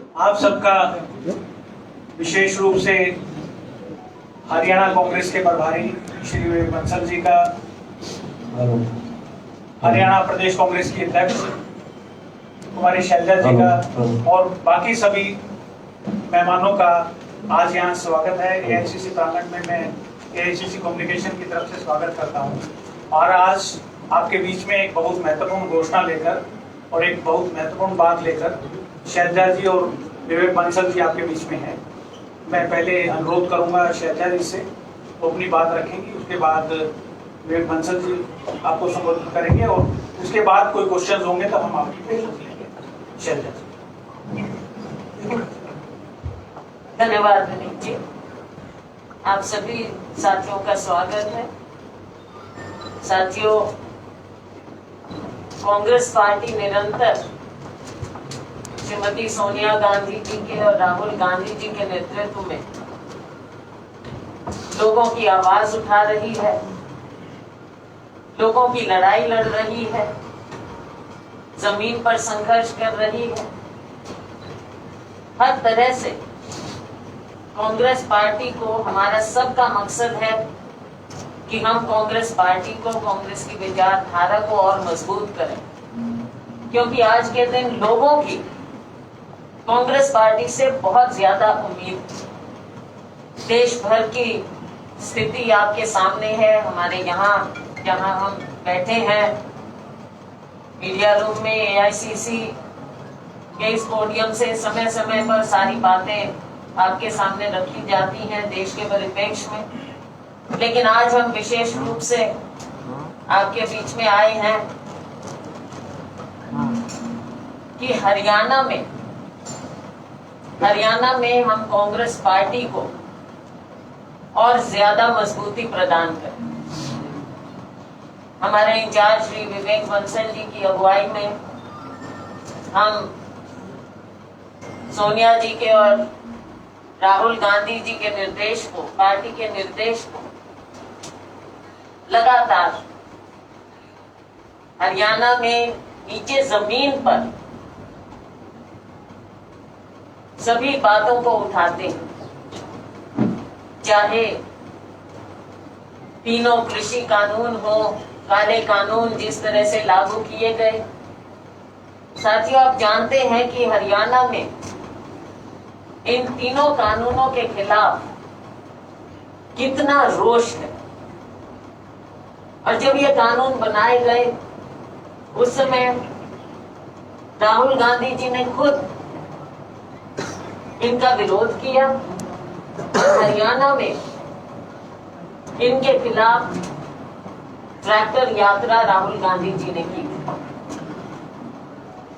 आप सबका विशेष रूप से हरियाणा कांग्रेस के प्रभारी श्री विवेक बंसल जी का, हरियाणा प्रदेश कांग्रेस की अध्यक्ष कुमारी शैलजा जी का और बाकी सभी मेहमानों का आज यहाँ स्वागत है। एआईसीसी प्रांगण में मैं एआईसीसी कम्युनिकेशन की तरफ से स्वागत करता हूँ और आज आपके बीच में एक बहुत महत्वपूर्ण घोषणा लेकर और एक बहुत महत्वपूर्ण बात लेकर शैलजा जी और विवेक बंसल जी आपके बीच में हैं। मैं पहले अनुरोध करूंगा शैलजा जी से, वो अपनी बात रखेंगी, उसके बाद विवेक बंसल जी आपको संबोधित करेंगे और उसके बाद कोई क्वेश्चन होंगे तब हम आपकी क्वेश्चन लेंगे। शैलजा जी। धन्यवाद विनीत जी, आप सभी साथियों का स्वागत है। साथियों, कांग्रेस पार्टी निरंतर श्रीमती सोनिया गांधी जी के और राहुल गांधी जी के नेतृत्व में लोगों की आवाज उठा रही है, लोगों की लड़ाई लड़ रही है, जमीन पर संघर्ष कर रही है। हर तरह से कांग्रेस पार्टी को, हमारा सबका मकसद है कि हम कांग्रेस पार्टी को, कांग्रेस की विचारधारा को और मजबूत करें, क्योंकि आज के दिन लोगों की कांग्रेस पार्टी से बहुत ज्यादा उम्मीद। देश भर की स्थिति आपके सामने है। हमारे यहाँ जहाँ हम बैठे हैं मीडिया रूम में, एआईसीसी के इस पोडियम से समय समय पर सारी बातें आपके सामने रखी जाती हैं देश के परिप्रेक्ष्य में, लेकिन आज हम विशेष रूप से आपके बीच में आए हैं कि हरियाणा में हम कांग्रेस पार्टी को और ज्यादा मजबूती प्रदान करें। हमारे इंचार्ज श्री विवेक बंसल जी की अगुवाई में हम सोनिया जी के और राहुल गांधी जी के निर्देश को, पार्टी के निर्देश को लगातार हरियाणा में नीचे जमीन पर सभी बातों को उठाते हैं, चाहे तीनों कृषि कानून हो, काले कानून जिस तरह से लागू किए गए। साथियों, आप जानते हैं कि हरियाणा में इन तीनों कानूनों के खिलाफ कितना रोष है, और जब ये कानून बनाए गए उस समय राहुल गांधी जी ने खुद इनका विरोध किया। हरियाणा में इनके खिलाफ ट्रैक्टर यात्रा राहुल गांधी जी ने की।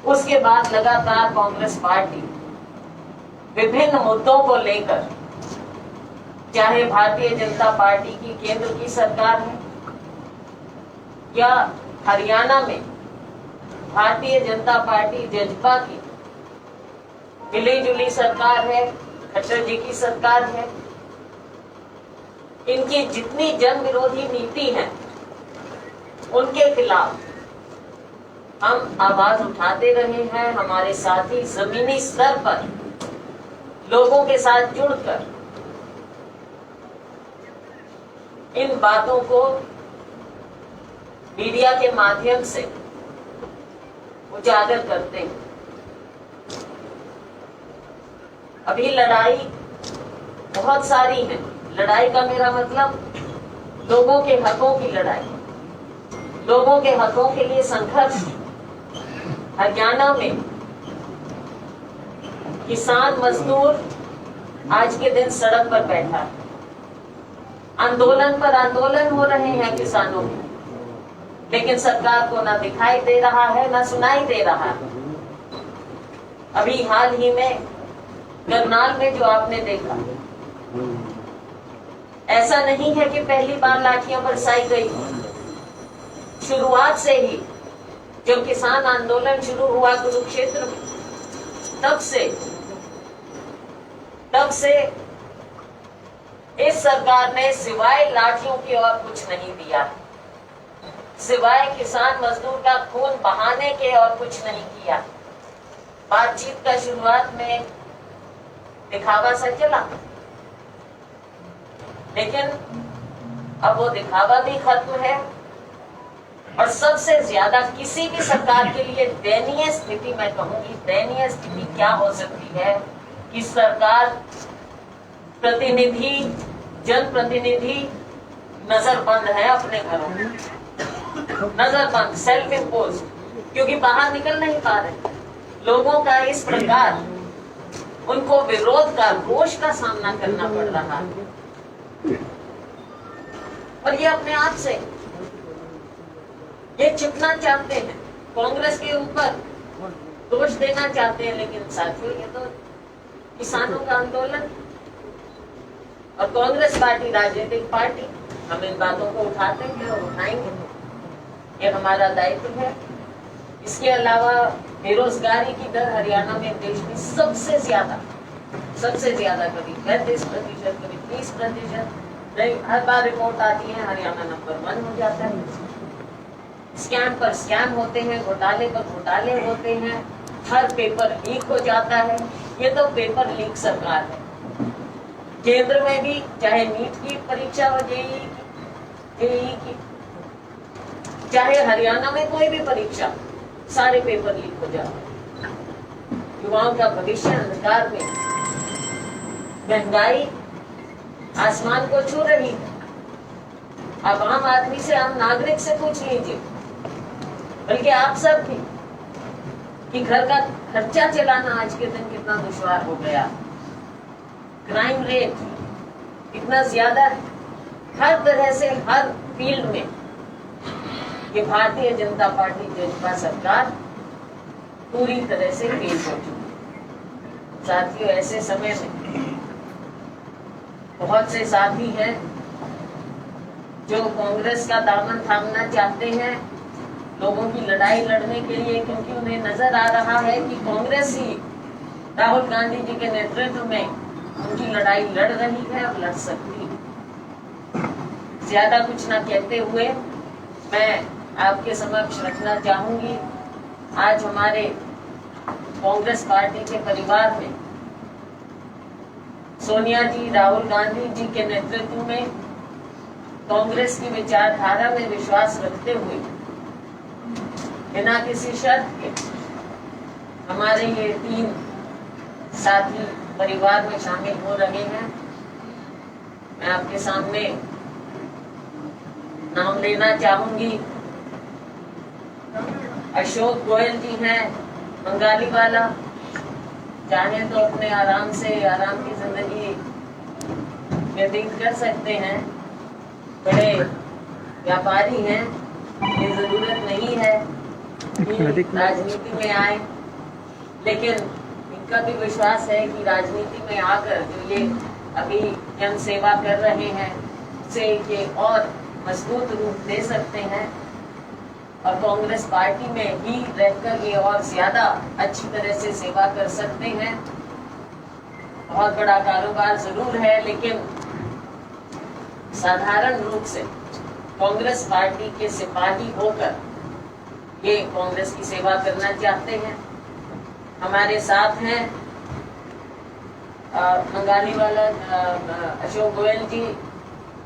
उसके बाद लगातार कांग्रेस पार्टी विभिन्न मुद्दों को लेकर, चाहे भारतीय जनता पार्टी की केंद्र की सरकार है या हरियाणा में भारतीय जनता पार्टी जजपा की मिली जुली सरकार है, खट्टर जी की सरकार है, इनकी जितनी जन विरोधी नीति है उनके खिलाफ हम आवाज उठाते रहे हैं। हमारे साथी जमीनी स्तर पर लोगों के साथ जुड़कर इन बातों को मीडिया के माध्यम से उजागर करते हैं। अभी लड़ाई बहुत सारी है। लड़ाई का मेरा मतलब लोगों के हकों की लड़ाई, लोगों के हकों के लिए संघर्ष। हरियाणा में किसान मजदूर आज के दिन सड़क पर बैठा है, आंदोलन पर आंदोलन हो रहे हैं किसानों के, लेकिन सरकार को ना दिखाई दे रहा है, ना सुनाई दे रहा है। अभी हाल ही में करनाल में जो आपने देखा, ऐसा नहीं है कि पहली बार लाठियां बरसाई गई। शुरुआत से ही जब किसान आंदोलन शुरू हुआ कुरुक्षेत्र में, तब से इस सरकार ने सिवाय लाठियों की और कुछ नहीं दिया, सिवाय किसान मजदूर का खून बहाने के और कुछ नहीं किया। बातचीत का शुरुआत में दिखावा सा चला, लेकिन अब वो दिखावा भी खत्म है। और सबसे ज्यादा किसी भी सरकार के लिए दयनीय स्थिति, मैं कहूंगी दयनीय स्थिति क्या हो सकती है कि सरकार प्रतिनिधि, जनप्रतिनिधि नजरबंद है अपने घरों में, नजरबंद, सेल्फ इम्पोज, क्योंकि बाहर निकल नहीं पा रहे। लोगों का इस प्रकार उनको विरोध का, रोष का सामना करना पड़ रहा है। और ये अपने आप से ये छिपना चाहते हैं, कांग्रेस के ऊपर दोष देना चाहते हैं, लेकिन साथियों ये तो किसानों का आंदोलन और कांग्रेस पार्टी राजनीतिक पार्टी, हम इन बातों को उठाते हैं और उठाएंगे, ये हमारा दायित्व है। इसके अलावा बेरोजगारी की दर हरियाणा में देश में सबसे ज्यादा, कभी 35%, कभी 30%, नहीं, हर बार रिपोर्ट आती है हरियाणा नंबर 1 हो जाता है। स्कैम पर स्कैम होते हैं, घोटाले पर घोटाले होते हैं, हर पेपर लीक हो जाता है। ये तो पेपर लीक सरकार है। केंद्र में भी चाहे नीट की परीक्षा हो, जेईई की, चाहे हरियाणा में कोई भी परीक्षा, सारे पेपर लीक हो जाते हैं। युवाओं का भविष्य अंधकार में, महंगाई आसमान को छू रही है। अब आम आदमी से, आम नागरिक से पूछ लीजिए, बल्कि आप सब भी, कि घर का खर्चा चलाना आज के दिन कितना दुश्वार हो गया। क्राइम रेट इतना ज्यादा है, हर तरह से, हर फील्ड में ये भारतीय जनता पार्टी, भाजपा सरकार पूरी तरह से फेल हो चुकी है। साथियों, ऐसे समय में बहुत से साथी हैं जो कांग्रेस का दामन थामना चाहते हैं लोगों की लड़ाई लड़ने के लिए, क्योंकि उन्हें नजर आ रहा है कि कांग्रेस ही राहुल गांधी जी के नेतृत्व में उनकी लड़ाई लड़ रही है और लड़ सकती है। ज्यादा कुछ ना कहते हुए मैं आपके समक्ष रखना चाहूंगी, आज हमारे कांग्रेस पार्टी के परिवार में सोनिया जी, राहुल गांधी जी के नेतृत्व में कांग्रेस की विचारधारा में विश्वास रखते हुए बिना किसी शर्त के हमारे ये 3 साथी परिवार में शामिल हो रहे हैं। मैं आपके सामने नाम लेना चाहूंगी। अशोक गोयल जी हैं, बंगाली वाला, चाहे तो अपने आराम से, आराम की जिंदगी व्यतीत कर सकते हैं, बड़े व्यापारी हैं, ये जरूरत नहीं है कि राजनीति में आए, लेकिन इनका भी विश्वास है कि राजनीति में आकर जो ये अभी जन सेवा कर रहे हैं उसे ये और मजबूत रूप दे सकते हैं और कांग्रेस पार्टी में ही रहकर ये और ज्यादा अच्छी तरह से सेवा कर सकते हैं। बहुत बड़ा कारोबार जरूर है, लेकिन साधारण रूप से कांग्रेस पार्टी के सिपाही होकर ये कांग्रेस की सेवा करना चाहते हैं। हमारे साथ हैं बंगाली वाला अशोक गोयल जी,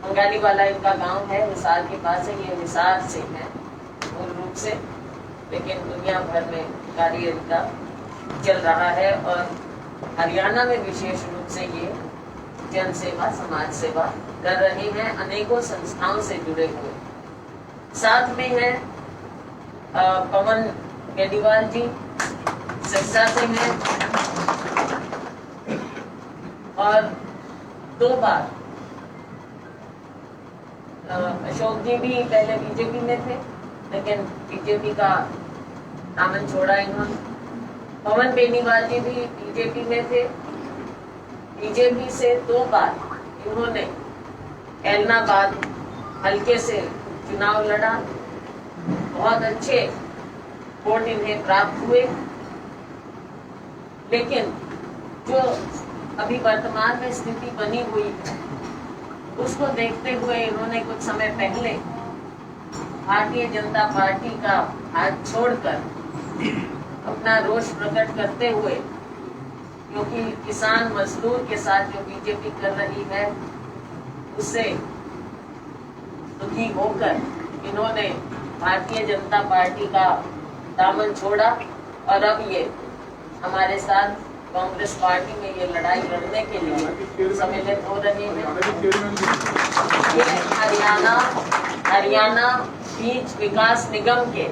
बंगाली वाला इनका गांव है, हिसार के पास है, ये हिसार से है मूल रूप से, लेकिन दुनिया भर में कार्य इनका चल रहा है और हरियाणा में विशेष रूप से ये जन सेवा, समाज सेवा कर रहे हैं, अनेकों संस्थाओं से जुड़े हुए। साथ में है पवन बेनीवाल जी, सिरसा से हैं और 2 बार अशोक जी भी पहले बीजेपी में थे, लेकिन बीजेपी का दामन छोड़ा इन्होंने। पवन बेनीवाल जी भी बीजेपी में थे, बीजेपी से 2 बार इन्होंने ऐलनाबाद हल्के से चुनाव लड़ा, बहुत अच्छे वोट इन्हें प्राप्त हुए, लेकिन जो अभी वर्तमान में स्थिति बनी हुई है उसको देखते हुए इन्होंने कुछ समय पहले भारतीय जनता पार्टी का हाथ छोड़कर अपना रोष प्रकट करते हुए, क्योंकि किसान मजदूर के साथ जो बीजेपी कर रही है उससे दुखी होकर इन्होंने भारतीय जनता पार्टी का दामन छोड़ा और अब ये हमारे साथ कांग्रेस पार्टी में ये लड़ाई लड़ने के लिए सम्मिलित हो रहे हैं। ये हरियाणा बीज विकास निगम के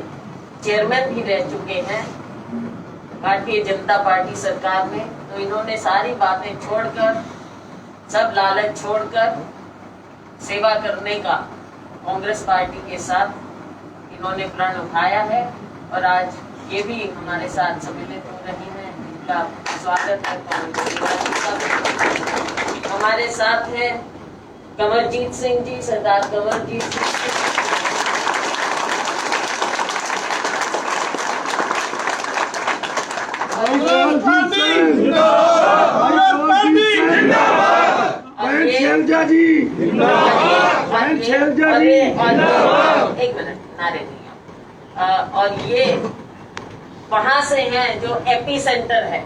चेयरमैन भी रह चुके हैं भारतीय जनता पार्टी सरकार में। तो इन्होंने सारी बातें छोड़कर, सब लालच छोड़कर सेवा करने का कांग्रेस पार्टी के साथ इन्होंने प्रण उठाया है और आज ये भी हमारे साथ सम्मिलित हो रही हैं। इनका स्वागत है। हमारे साथ हैं कंवरजीत सिंह जी, सरदार कंवरजीत सिंह। एक मिनट, नारे नहीं। और ये वहां से हैं जो एपी सेंटर है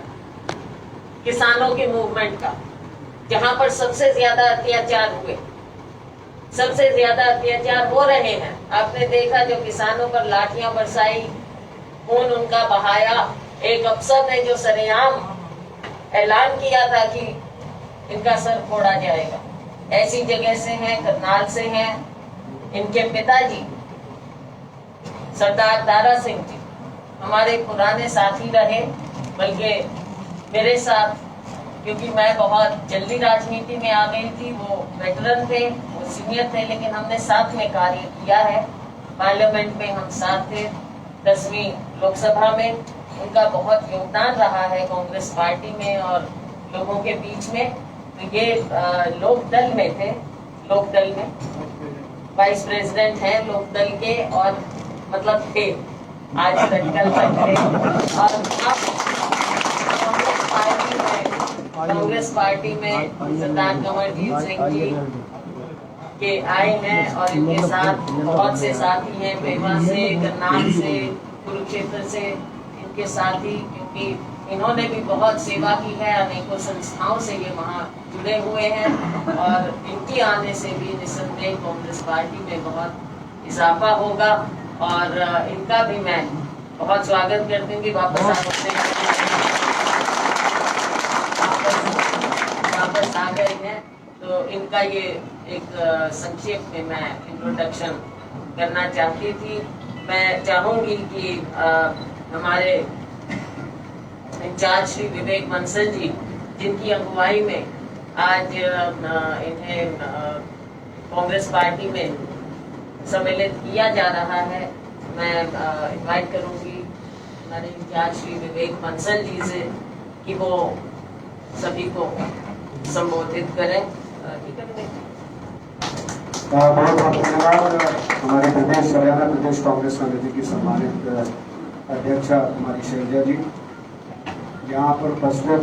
किसानों के मूवमेंट का, जहां पर सबसे ज्यादा अत्याचार हुए, सबसे ज्यादा अत्याचार हो रहे हैं। आपने देखा जो किसानों पर लाठियां बरसाई, खून उनका बहाया। एक अफसर ने जो सरेआम ऐलान किया था कि इनका सर फोड़ा जाएगा। ऐसी जगह से हैं, करनाल से हैं। इनके पिताजी सरदार दारा सिंह जी हमारे पुराने साथी रहे, बल्कि मेरे साथ, क्योंकि मैं बहुत जल्दी राजनीति में आ गई थी, वो वेटरन थे, वो सीनियर थे, लेकिन हमने साथ में कार्य किया है। पार्लियामेंट में हम साथ थे, 10वीं लोकसभा में। उनका बहुत योगदान रहा है कांग्रेस पार्टी में और लोगों के बीच में। तो ये लोकदल में थे, लोकदल में वाइस प्रेसिडेंट हैं लोकदल के, और मतलब थे, आज तक कल तक थे। और कांग्रेस पार्टी में सरदार कंवरजीत सिंह जी के आए हैं और इनके साथ बहुत से साथी हैं, पेमा से, करनाल से, कुरुक्षेत्र से इनके साथी, क्योंकि इन्होंने भी बहुत सेवा की है। अनेकों संस्थाओं से ये वहाँ जुड़े हुए हैं और इनकी आने से भी निस्संदेह कांग्रेस पार्टी में बहुत इजाफा होगा। और इनका भी मैं बहुत स्वागत करती हूँ कि वापस आ गए हैं। तो इनका ये एक संक्षेप में मैं इंट्रोडक्शन करना चाहती थी। मैं चाहूंगी कि हमारे इंचार्ज श्री विवेक बंसल जी, जिनकी अगुवाई में आज इन्हें कांग्रेस पार्टी में सम्मिलित किया जा रहा है, मैं इनवाइट करूंगी हमारे इंचार्ज श्री विवेक बंसल जी से कि वो सभी को संबोधित करें। बहुत बहुत धन्यवाद हमारे प्रदेश हरियाणा प्रदेश कांग्रेस समिति की सम्मानित अध्यक्षा हमारी शैलजा जी। यहाँ पर उपस्थित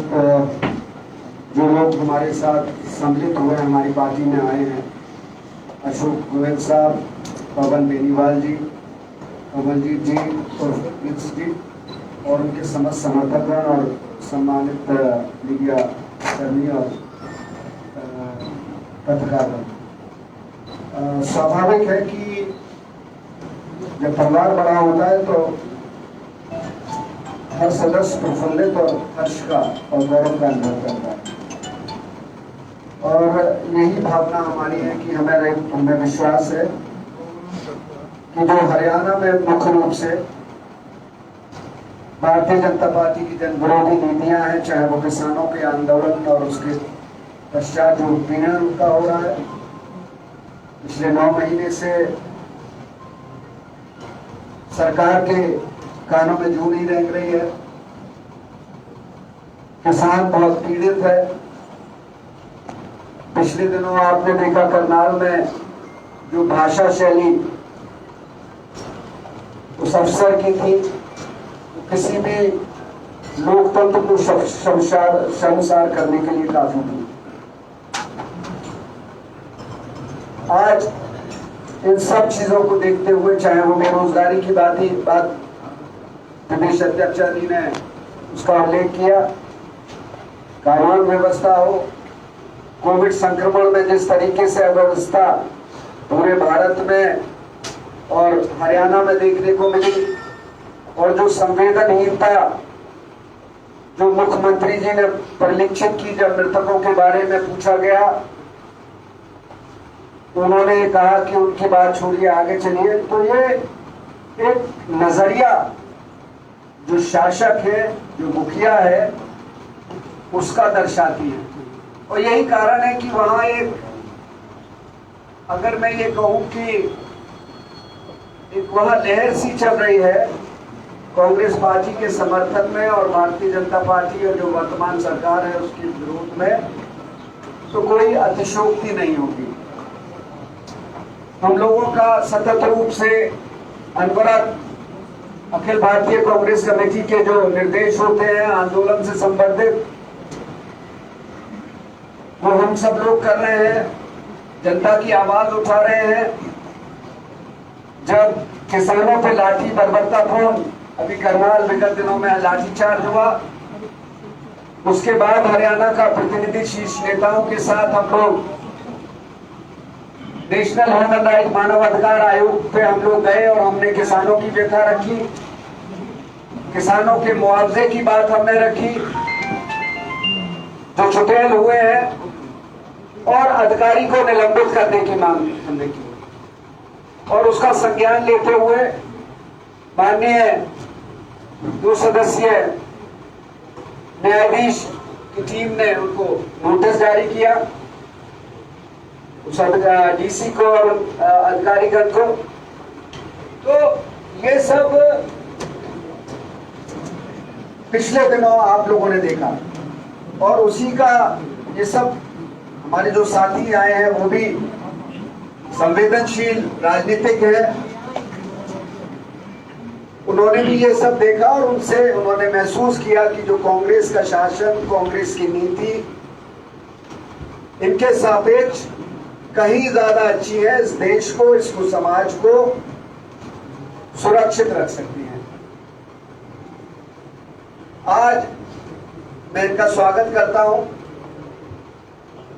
जो लोग हमारे साथ सम्मिलित हुए हमारी पार्टी में आए हैं, अशोक गोयल साहब, पवन बेनीवाल जी, कमलजीत जी और प्रिंस जी और उनके समस्त समर्थकगण और सम्मानित मीडिया कर्मी और पत्रकारगण। स्वाभाविक है कि जब परिवार बड़ा होता है तो हर सदस्य प्रफुल्लित और हर्ष का और गौरव का अनुभव करता है, और यही भावना हमारी है कि हमें विश्वास है कि जो हरियाणा में मुख्य रूप से भारतीय जनता पार्टी की जन विरोधी नीतियां हैं, चाहे वो किसानों के आंदोलन और उसके पश्चात जो उत्पीड़न उनका हो रहा है, पिछले 9 महीने से सरकार के कानों में जू नहीं रेंग रही है। किसान बहुत पीड़ित है। पिछले दिनों आपने देखा करनाल में जो भाषा शैली उस अफसर की थी, किसी भी लोकतंत्र को शर्मसार करने के लिए काफी थी। आज इन सब चीजों को देखते हुए, चाहे वो बेरोजगारी की बात प्रदेश अध्यक्ष जी ने उसका उल्लेख किया। कानून व्यवस्था हो, कोविड संक्रमण में जिस तरीके से अव्यवस्था पूरे भारत में और हरियाणा में देखने को मिली, और जो संवेदनहीनता जो मुख्यमंत्री जी ने परिलक्षित की जब मृतकों के बारे में पूछा गया, उन्होंने कहा कि उनकी बात छोड़िए, आगे चलिए। तो ये एक नजरिया जो शासक है, जो मुखिया है, उसका दर्शाती है। और यही कारण है कि वहां एक, अगर मैं ये कहूं कि एक वहां लहर सी चल रही है कांग्रेस पार्टी के समर्थन में और भारतीय जनता पार्टी और जो वर्तमान सरकार है उसके विरोध में, तो कोई अतिशयोक्ति नहीं होगी। हम लोगों का सतत रूप से अनवरत अखिल भारतीय कांग्रेस कमेटी के जो निर्देश होते हैं आंदोलन से संबंधित, वो हम सब लोग कर रहे हैं, जनता की आवाज उठा रहे हैं। जब किसानों पे लाठी बर्बरतापूर्ण, अभी करनाल विगत दिनों में लाठीचार्ज हुआ, उसके बाद हरियाणा का प्रतिनिधि शीर्ष नेताओं के साथ हम लोग नेशनल ह्यूमन राइट मानव अधिकार आयोग पे हम लोग गए और हमने किसानों की व्यथा रखी, किसानों के मुआवजे की बात हमने रखी जो छुटेल हुए हैं, और अधिकारी को निलंबित करने की मांग हमने की। और उसका संज्ञान लेते हुए माननीय 2 सदस्यीय न्यायाधीश की टीम ने उनको नोटिस जारी किया, उस डीसी को और अधिकारीगण को। तो ये सब पिछले दिनों आप लोगों ने देखा, और उसी का ये सब हमारे जो साथी आए हैं वो भी संवेदनशील राजनीतिक है, उन्होंने भी ये सब देखा और उनसे उन्होंने महसूस किया कि जो कांग्रेस का शासन, कांग्रेस की नीति इनके सापेक्ष कहीं ज्यादा अच्छी है, इस देश को, इसको, समाज को सुरक्षित रख सकती है। आज मैं इनका स्वागत करता हूं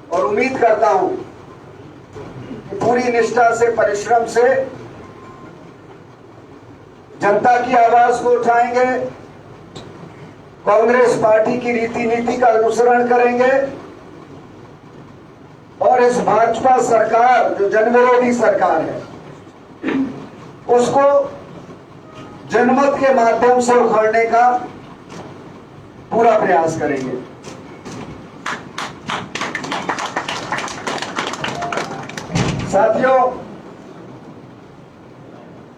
और उम्मीद करता हूं कि पूरी निष्ठा से, परिश्रम से जनता की आवाज को उठाएंगे, कांग्रेस पार्टी की रीति नीति का अनुसरण करेंगे और इस भाजपा सरकार जो जनविरोधी सरकार है उसको जनमत के माध्यम से उखाड़ने का पूरा प्रयास करेंगे। साथियों,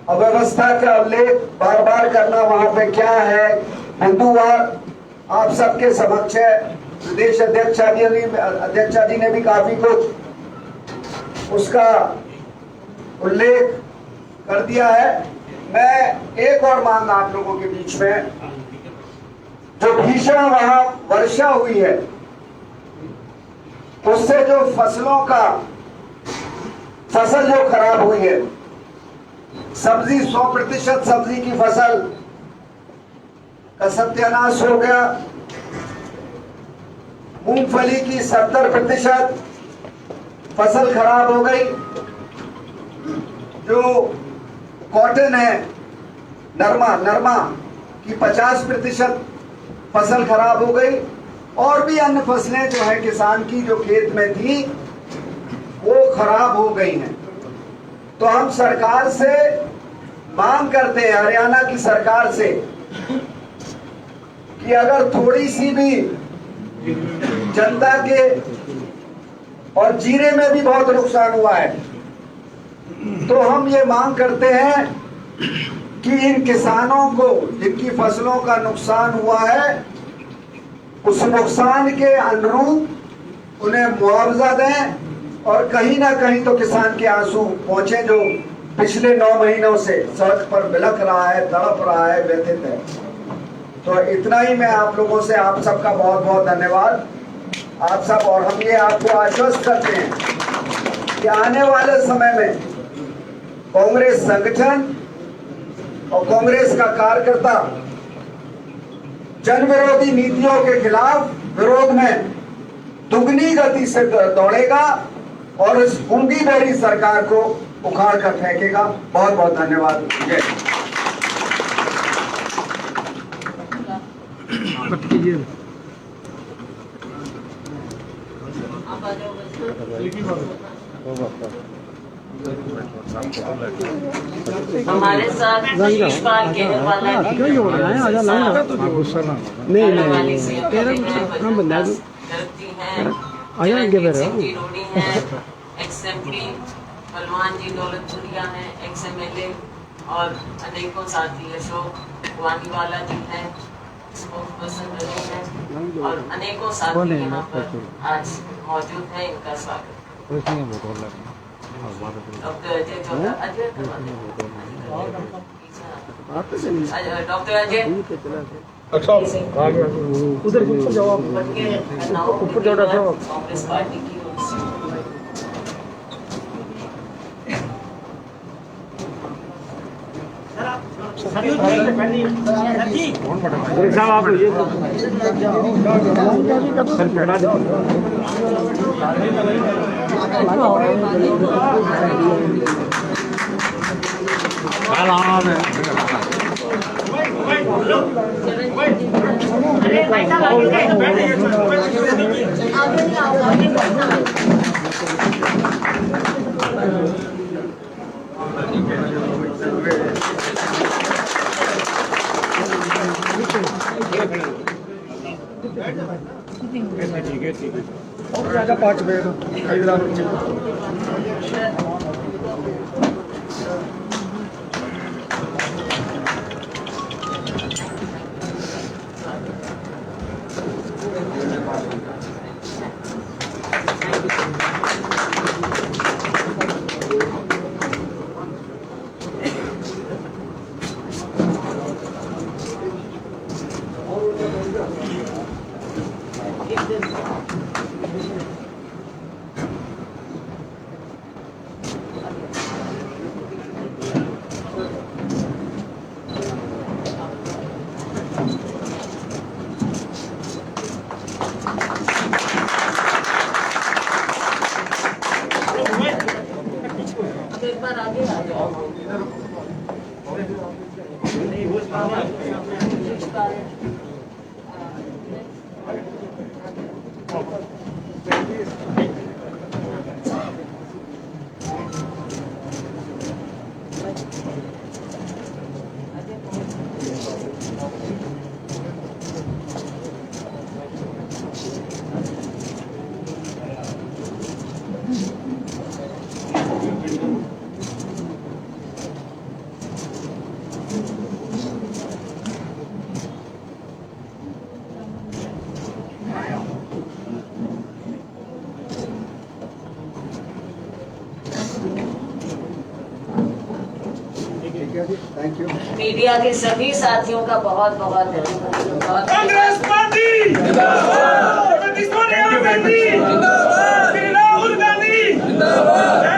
अव्यवस्था का उल्लेख बार बार करना वहां पे क्या है, बिंदुवार आप सबके समक्ष है। प्रदेश अध्यक्ष जी ने भी काफी कुछ उसका उल्लेख कर दिया है। मैं एक और मांग आप लोगों के बीच में, जो भीषण वहां वर्षा हुई है उससे जो फसल जो खराब हुई है, सब्जी 100% सब्जी की फसल का सत्यानाश हो गया, मूंगफली की 70% फसल खराब हो गई, जो कॉटन है, नरमा की 50% फसल खराब हो गई, और भी अन्य फसलें जो है किसान की जो खेत में थी वो खराब हो गई हैं। तो हम सरकार से मांग करते हैं, हरियाणा की सरकार से, कि अगर थोड़ी सी भी जनता के, और जीरे में भी बहुत नुकसान हुआ है, तो हम ये मांग करते हैं कि इन किसानों को जिनकी फसलों का नुकसान हुआ है उस नुकसान के अनुरूप उन्हें मुआवजा दें, और कहीं ना कहीं तो किसान के आंसू पहुंचे जो पिछले 9 महीनों से सड़क पर बिलख रहा है, तड़प रहा है, व्यथित है। तो इतना ही मैं आप लोगों से, आप सबका बहुत बहुत धन्यवाद। आप सब, और हम ये आपको आश्वस्त करते हैं कि आने वाले समय में कांग्रेस संगठन और कांग्रेस का कार्यकर्ता जन विरोधी नीतियों के खिलाफ विरोध में दुगनी गति से दौड़ेगा और इस गूंगी बहरी सरकार को उखाड़ कर फेंकेगा। बहुत बहुत धन्यवाद। जय हमारे साथ शिशपाल केजरीवाल एक्स-एमपी बलवान जी दौलतपुरिया हैं, एक्स-एमएलए और अनेकों साथी अशोक वानीवाला जी हैं, स्पोक्सपर्सन रवि हैं और अनेकों साथी यहाँ पर आज मौजूद हैं। इनका स्वागत। डॉक्टर अजय चौधरी, डॉक्टर अजय उधर जवाब ऊपर जाओ डॉक्टर। कांग्रेस पार्टी की ओर से साहब आप ये ठीक है और ज्यादा 5 बजे एक बार आगे आ जाओ। Thank you. मीडिया के सभी साथियों का बहुत बहुत धन्यवाद। कांग्रेस पार्टी जिंदाबाद, सोनिया गांधी जिंदाबाद, राहुल गांधी जिंदाबाद।